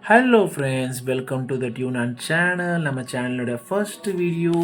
Hello friends, welcome to the tune and channel. நம்ம சேனலோட first video.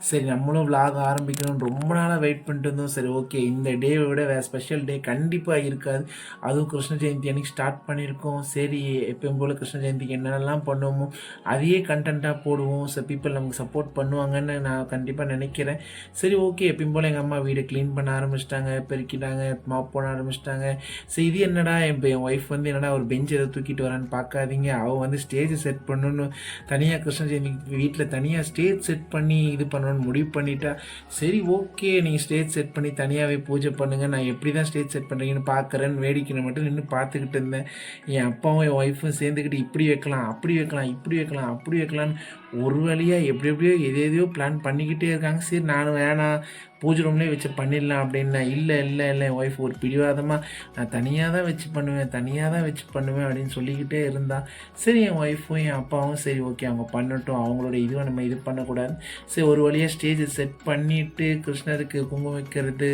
சரி, நம்மளும் vlog ஆரம்பிக்கணும்னு ரொம்ப நாளாக வெயிட் பண்ணிட்டு இருந்தோம். சரி, ஓகே, இந்த டேவை விட வேறு ஸ்பெஷல் டே கண்டிப்பாக இருக்காது. அதுவும் கிருஷ்ண ஜெயந்தி அன்றைக்கி ஸ்டார்ட் பண்ணியிருக்கோம். சரி, எப்பயும் போல் கிருஷ்ண ஜெயந்திக்கு என்னென்னலாம் பண்ணுவோமோ அதையே கண்டென்ட்டாக போடுவோம். ஸோ பீப்புள் நமக்கு சப்போர்ட் பண்ணுவாங்கன்னு நான் கண்டிப்பாக நினைக்கிறேன். சரி, ஓகே, எப்பயும் போல் எங்கள் அம்மா வீடை க்ளீன் பண்ண ஆரம்பிச்சிட்டாங்க, பெருக்கிட்டாங்க, மாப் போட ஆரம்பிச்சிட்டாங்க. சரி, இது என்னடா என் ஒய்ஃப் வந்து என்னடா ஒரு பெஞ்ச் எதை தூக்கிட்டு வரான்னு பார்க்காதீங்க. அவள் வந்து ஸ்டேஜ் செட் பண்ணணும்னு தனியாக கிருஷ்ண ஜெயந்தி வீட்டில் தனியாக ஸ்டேஜ் செட் பண்ணி இது பண்ணணும்னு முடிவு பண்ணிட்டா. சரி, ஓகே, நீங்கள் ஸ்டேஜ் செட் பண்ணி தனியாகவே பூஜை பண்ணுங்கள், நான் எப்படி தான் ஸ்டேஜ் செட் பண்ணுறீங்கன்னு பார்க்குறேன்னு வேடிக்கையை மட்டும் நின்று பார்த்துக்கிட்டு இருந்தேன். என் அப்பாவும் என் ஒய்ஃபும் சேர்ந்துக்கிட்டு இப்படி வைக்கலாம், அப்படி வைக்கலாம், இப்படி வைக்கலாம், அப்படி வைக்கலான்னு ஒரு வழியாக எப்படியோ எதையோ பிளான் பண்ணிக்கிட்டே இருக்காங்க. சரி, நானும் வேணாம், பூஜை ரூம்லேயே வச்சு பண்ணிடலாம் அப்படின்னேன். இல்லை இல்லை இல்லை, என் ஒய்ஃப் ஒரு பிடிவாதமாக நான் தனியாக தான் வச்சு பண்ணுவேன், தனியாக தான் வச்சு பண்ணுவேன் அப்படின்னு சொல்லிக்கிட்டே இருந்தால். சரி, என் ஒய்ஃபும் என் அப்பாவும் சரி, ஓகே, அவங்க பண்ணட்டும், அவங்களோட இதுவை நம்ம இது பண்ணக்கூடாது. சரி, ஒரு வழியாக ஸ்டேஜை செட் பண்ணிவிட்டு கிருஷ்ணருக்கு குங்குமம் வைக்கிறது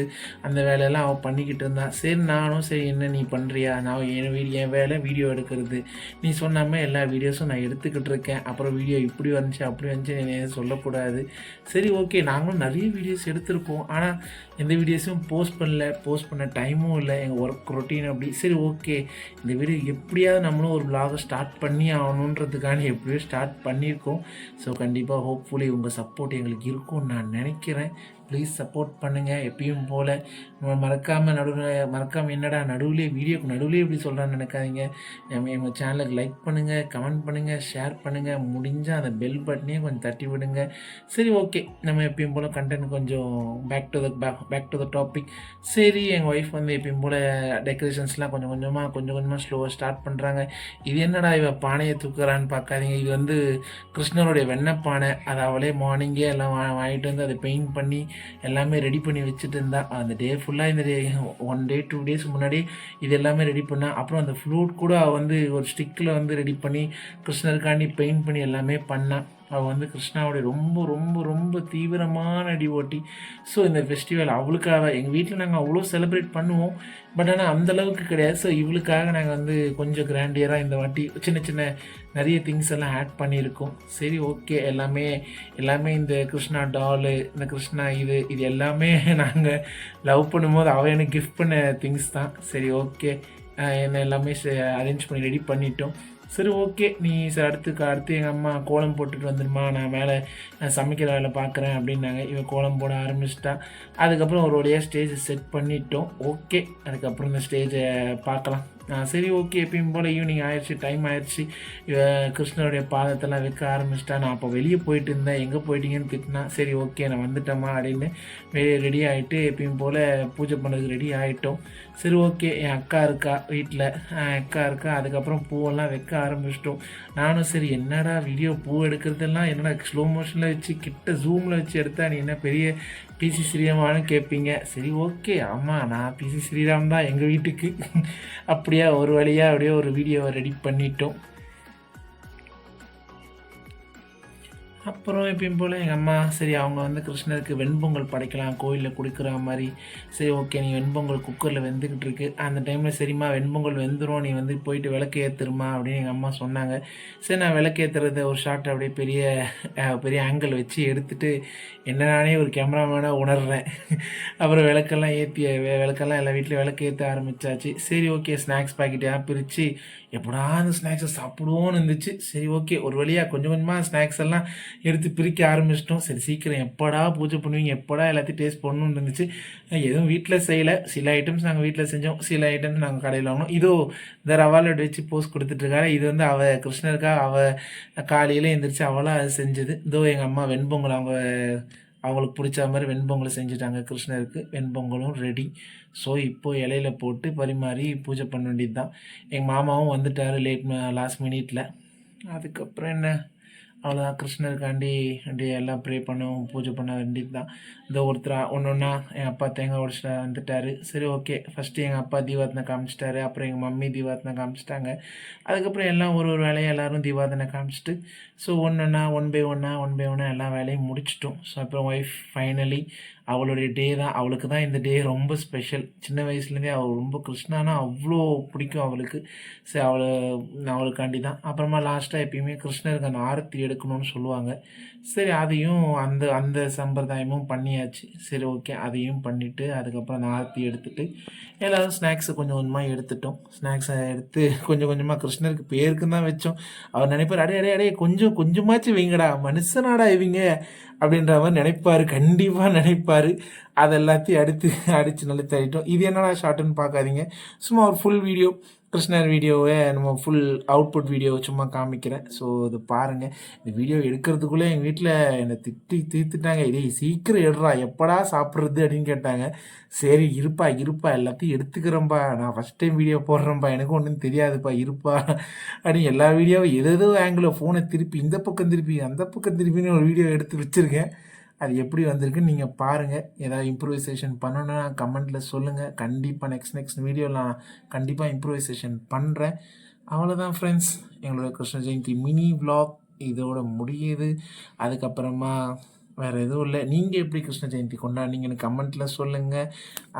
அந்த வேலையெல்லாம் அவள் பண்ணிக்கிட்டு இருந்தான். சரி, நானும் சரி, என்ன நீ பண்ணுறியா, நான் என் வேலை வீடியோ எடுக்கிறது, நீ சொன்னாமல் எல்லா வீடியோஸும் நான் எடுத்துக்கிட்டு இருக்கேன், அப்புறம் வீடியோ இப்படி வந்துச்சு அப்படி வந்துச்சு நீ சொல்லக்கூடாது. சரி, ஓகே, நாங்களும் நிறைய வீடியோஸ் எடுத்திருக்கோம், ஆனால் எந்த வீடியோஸும் போஸ்ட் பண்ண டைமும் இல்லை, எங்கள் ஒர்க் ரொட்டீன் அப்படி. சரி, ஓகே, இந்த வீடியோ எப்படியாவது நம்மளும் ஒரு vlog ஸ்டார்ட் பண்ணி ஆகணுன்றதுக்கான எப்படியோ ஸ்டார்ட் பண்ணியிருக்கோம். ஸோ கண்டிப்பாக ஹோப்ஃபுல்லி உங்கள் சப்போர்ட் எங்களுக்கு இருக்கும்னு நான் நினைக்கிறேன். ப்ளீஸ் சப்போர்ட் பண்ணுங்கள் எப்பயும் போல். மறக்காமல் என்னடா வீடியோக்கு நடுவுலேயே இப்படி சொல்கிறான்னு நினைக்காதீங்க. எங்கள் சேனலுக்கு லைக் பண்ணுங்கள், கமெண்ட் பண்ணுங்கள், ஷேர் பண்ணுங்கள், முடிஞ்சால் அந்த பெல் பட்டனையும் கொஞ்சம் தட்டி விடுங்க. சரி, ஓகே, நம்ம எப்பயும் போல் கண்டென்ட் கொஞ்சம் பேக் டு த டாபிக். சரி, எங்கள் ஒய்ஃப் வந்து எப்பயும் போல் டெக்கரேஷன்ஸ்லாம் கொஞ்சம் கொஞ்சமாக ஸ்லோவாக ஸ்டார்ட் பண்ணுறாங்க. இது என்னடா இவ பானையை தூக்குறான்னு பார்க்காதீங்க, இது வந்து கிருஷ்ணருடைய வெண்ணெய் பானை. அதை அவளே மார்னிங்கே எல்லாம் வாங்கிட்டு வந்து அதை பெயிண்ட் பண்ணி எல்லாமே ரெடி பண்ணி வச்சுட்டு இருந்தா. அந்த டே ஃபுல்லாக இந்த 1 டே 2 டேஸ் முன்னாடி இது எல்லாமே ரெடி பண்ணா. அப்புறம் அந்த ஃப்ளூட் கூட அவள் வந்து ஒரு ஸ்டிக்கில் வந்து ரெடி பண்ணி கிருஷ்ணருக்காண்டி பெயிண்ட் பண்ணி எல்லாமே பண்ணா. அவள் வந்து கிருஷ்ணாவுடைய ரொம்ப ரொம்ப ரொம்ப தீவிரமான டிவோட்டி. ஸோ இந்த ஃபெஸ்டிவல் அவளுக்காக எங்கள் வீட்டில் நாங்கள் அவ்வளோ செலிப்ரேட் பண்ணுவோம், பட் ஆனால் அந்தளவுக்கு கிடையாது. ஸோ இவளுக்காக நாங்கள் வந்து கொஞ்சம் கிராண்டியராக இந்த வாட்டி சின்ன சின்ன நிறைய திங்ஸ் எல்லாம் ஆட் பண்ணியிருக்கோம். சரி, ஓகே, எல்லாமே இந்த கிருஷ்ணா டாலு, இந்த கிருஷ்ணா இது எல்லாமே நாங்கள் லவ் பண்ணும்போது அவள் எனக்கு கிஃப்ட் பண்ண திங்ஸ் தான். சரி, ஓகே, என்ன எல்லாமே அரேஞ்ச் பண்ணி ரெடி பண்ணிட்டோம். சரி, ஓகே, நீ சார் அடுத்து எங்கள் அம்மா கோலம் போட்டுட்டு வந்துடுமா, நான் மேலே சமைக்கிற வேலை பார்க்குறேன் அப்படின்னாங்க. இவன் கோலம் போட ஆரம்பிச்சிட்டா. அதுக்கப்புறம் ஒரு வழியாக ஸ்டேஜை செட் பண்ணிட்டோம். ஓகே, அதுக்கப்புறம் இந்த ஸ்டேஜை பார்க்கலாம். சரி, ஓகே, எப்பயும் போல் ஈவினிங் ஆயிடுச்சு, டைம் ஆயிடுச்சு. கிருஷ்ணருடைய பாதத்தெல்லாம் வைக்க ஆரம்பிச்சிட்டா. நான் அப்போ வெளியே போயிட்டு இருந்தேன், எங்கே போயிட்டீங்கன்னு திட்டினா. சரி, ஓகே, நான் வந்துட்டேம்மா அப்படின்னு வெளியே ரெடி ஆகிட்டு எப்பயும் போல் பூஜை பண்ணுறதுக்கு ரெடி ஆகிட்டோம். சரி, ஓகே, என் அக்கா இருக்கா வீட்டில், அதுக்கப்புறம் பூவெல்லாம் வைக்க ஆரம்பிச்சிட்டோம். நானும் சரி, என்னடா வீடியோ பூ எடுக்கிறதெல்லாம் என்னடா ஸ்லோ மோஷனில் வச்சு கிட்ட ஜூமில் வச்சு எடுத்தா நீ என்ன பெரிய பிசி ஸ்ரீராமான்னு கேட்பீங்க. சரி, ஓகே, ஆமாம், நான் பிசி ஸ்ரீராம் தான் எங்கள் வீட்டுக்கு. அப்படியே ஒரு வழியாக அப்படியே ஒரு வீடியோவை ரெடி பண்ணிட்டோம். அப்புறம் எப்பயும் போல் எங்கள் அம்மா சரி, அவங்க வந்து கிருஷ்ணருக்கு வெண்பொங்கல் படைக்கலாம் கோயிலில் கொடுக்குற மாதிரி. சரி, ஓகே, நீ வெண்பொங்கல் குக்கரில் வெந்துக்கிட்டு இருக்கு, அந்த டைமில் சரிம்மா வெண்பொங்கல் வெந்துடும், நீ வந்து போயிட்டு விளக்கு ஏற்றுருமா அப்படின்னு எங்கள் அம்மா சொன்னாங்க. சரி, நான் விளக்கு ஏற்றுறத ஒரு ஷார்ட் அப்படியே பெரிய ஆங்கிள் வச்சு எடுத்துகிட்டு என்ன நானே ஒரு கேமராமேனாக உணர்றேன். அப்புறம் விளக்கெல்லாம் எல்லா வீட்லேயும் விளக்கு ஏற்ற ஆரம்பித்தாச்சு. சரி, ஓகே, ஸ்நாக்ஸ் பாக்கெட்டாக பிரித்து எப்படா அந்த ஸ்நாக்ஸை சாப்பிடுவோன்னு இருந்துச்சு. சரி, ஓகே, ஒரு வழியாக கொஞ்சமாக ஸ்நாக்ஸ் எல்லாம் எடுத்து பிரிக்க ஆரம்பிச்சிட்டோம். சரி, சீக்கிரம் எப்படா பூஜை பண்ணுவீங்க, எப்படா எல்லாத்தையும் டேஸ்ட் பண்ணணுன்னு இருந்துச்சு. எதுவும் வீட்டில் செய்யலை, சில ஐட்டம்ஸ் நாங்கள் வீட்டில் செஞ்சோம், சில ஐட்டம்ஸ் நாங்கள் கடையில் வாங்கினோம். இதோ இந்த ரவா லட்டு வச்சு போஸ்ட் கொடுத்துட்ருக்காரு. இது வந்து அவள் கிருஷ்ணருக்காக அவள் காலையில் எழுந்திரிச்சு அவளாக அது செஞ்சது. இதோ எங்கள் அம்மா வெண்பொங்கல் அவங்களுக்கு பிடிச்ச மாதிரி வெண்பொங்கலை செஞ்சுட்டாங்க. கிருஷ்ணருக்கு வெண்பொங்கலும் ரெடி. ஸோ இப்போது இலையில போட்டு பரிமாறி பூஜை பண்ண வேண்டியது தான். எங்கள் மாமாவும் வந்துட்டார் லாஸ்ட் மினிட்ல. அதுக்கப்புறம் என்ன, அவ்வளோதான், கிருஷ்ணருக்காண்டி அப்படியே எல்லாம் ப்ரே பண்ணவும் பூஜை பண்ண வேண்டியது தான். இந்த ஒருத்தர் ஒன்றா எங்கள் அப்பா தேங்காய் உடச்சிட்டு வந்துட்டார். சரி, ஓகே, ஃபஸ்ட்டு எங்கள் அப்பா தீபாரதனை காமிச்சிட்டாரு, அப்புறம் எங்கள் மம்மி தீபாரதனை காமிச்சிட்டாங்க. அதுக்கப்புறம் எல்லாம் ஒரு வேலையை எல்லோரும் தீபாரதனை காமிச்சிட்டு ஸோ ஒன் பை ஒன்னாக எல்லா வேலையும் முடிச்சிட்டோம். ஸோ அப்புறம் ஒய்ஃப் ஃபைனலி அவளுடைய டே தான். அவளுக்கு தான் இந்த டே ரொம்ப ஸ்பெஷல். சின்ன வயசுலேருந்தே அவள் ரொம்ப கிருஷ்ணானா அவ்வளோ பிடிக்கும் அவளுக்கு. சரி அவளுக்காண்டி தான். அப்புறமா லாஸ்ட்டாக எப்பயுமே கிருஷ்ணருக்கு அந்த ஆரத்தி எடுக்கணும்னு சொல்லுவாங்க. சரி அதையும் அந்த அந்த சம்பிரதாயமும் பண்ணியாச்சு. சரி ஓகே அதையும் பண்ணிவிட்டு அதுக்கப்புறம் அந்த ஆரத்தி எடுத்துகிட்டு எல்லோரும் ஸ்நாக்ஸை கொஞ்சம் கொஞ்சமாக எடுத்துட்டோம். ஸ்நாக்ஸை எடுத்து கொஞ்சம் கொஞ்சமாக கிருஷ்ணருக்கு பேருக்கு தான் வச்சோம். அவர் நினைப்பார், அடே அடே அடே கொஞ்சம் கொஞ்சமாச்சும் வைங்கடா, மனுஷனாடா இவங்க அப்படின்ற மாதிரி நினைப்பார், கண்டிப்பாக நினைப்பார். அது எல்லாத்தையும் அடித்து நல்லா தள்ளிட்டோம். இது என்னடா ஷார்ட்டுன்னு பார்க்காதீங்க, சும்மா ஒரு ஃபுல் வீடியோ கிருஷ்ணர் வீடியோவை நம்ம ஃபுல் அவுட்புட் வீடியோவை சும்மா காமிக்கிறேன். ஸோ இது பாருங்கள். இந்த வீடியோ எடுக்கிறதுக்குள்ளே எங்கள் வீட்டில் என்னை திட்டி தீர்த்துட்டாங்க. டேய் சீக்கிரம் எடுறா, எப்படா சாப்பிட்றது அப்படின்னு கேட்டாங்க. சரி இருப்பா இருப்பா எல்லாத்தையும் எடுத்துக்கிறேன்ப்பா, நான் ஃபஸ்ட் டைம் வீடியோ போடுறேன்ப்பா, எனக்கும் ஒன்றும் தெரியாதுப்பா இருப்பா அப்படின்னு எல்லா வீடியோவும் ஏதோ ஆங்கிளில் ஃபோனை திருப்பி இந்த பக்கம் திருப்பி அந்த பக்கம் திருப்பின்னு ஒரு வீடியோ எடுத்து வச்சுருக்கேன். அது எப்படி வந்திருக்குன்னு நீங்கள் பாருங்கள். ஏதாவது இம்ப்ரூவைசேஷன் பண்ணணுன்னா கமெண்ட்டில் சொல்லுங்கள். கண்டிப்பாக நெக்ஸ்ட் வீடியோவில் நான் கண்டிப்பாக இம்ப்ரூவைசேஷன் பண்ணுறேன். அவ்வளோதான் ஃப்ரெண்ட்ஸ், எங்களோட கிருஷ்ண ஜெயந்தி மினி விலாக் இதோட முடியுது. அதுக்கப்புறமா வேறு எதுவும் இல்லை. நீங்கள் எப்படி கிருஷ்ண ஜெயந்தி கொண்டாடினீங்கன்னு கமெண்ட்டில் சொல்லுங்கள்.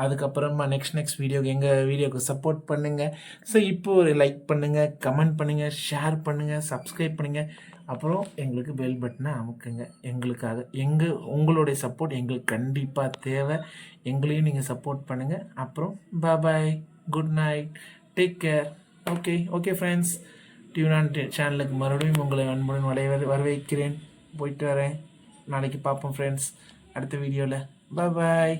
அதுக்கப்புறமா நெக்ஸ்ட் வீடியோக்கு எங்கள் வீடியோக்கு சப்போர்ட் பண்ணுங்கள். ஸோ இப்போ ஒரு லைக் பண்ணுங்கள், கமெண்ட் பண்ணுங்கள், ஷேர் பண்ணுங்கள், சப்ஸ்கிரைப் பண்ணுங்கள். அப்புறம் எங்களுக்கு பெல் பட்டனை அமுக்குங்க. எங்களுக்காக உங்களுடைய சப்போர்ட் எங்களுக்கு கண்டிப்பாக தேவை. எங்களையும் நீங்கள் சப்போர்ட் பண்ணுங்கள். அப்புறம் bye, good night, take care. Okay friends, டியூனான் சேனலுக்கு மறுபடியும் உங்களை அன்புடன் வரவேற்கிறேன். போயிட்டு வரேன். நாளைக்கு பார்ப்போம் ஃப்ரெண்ட்ஸ் அடுத்த வீடியோவில். பாய்.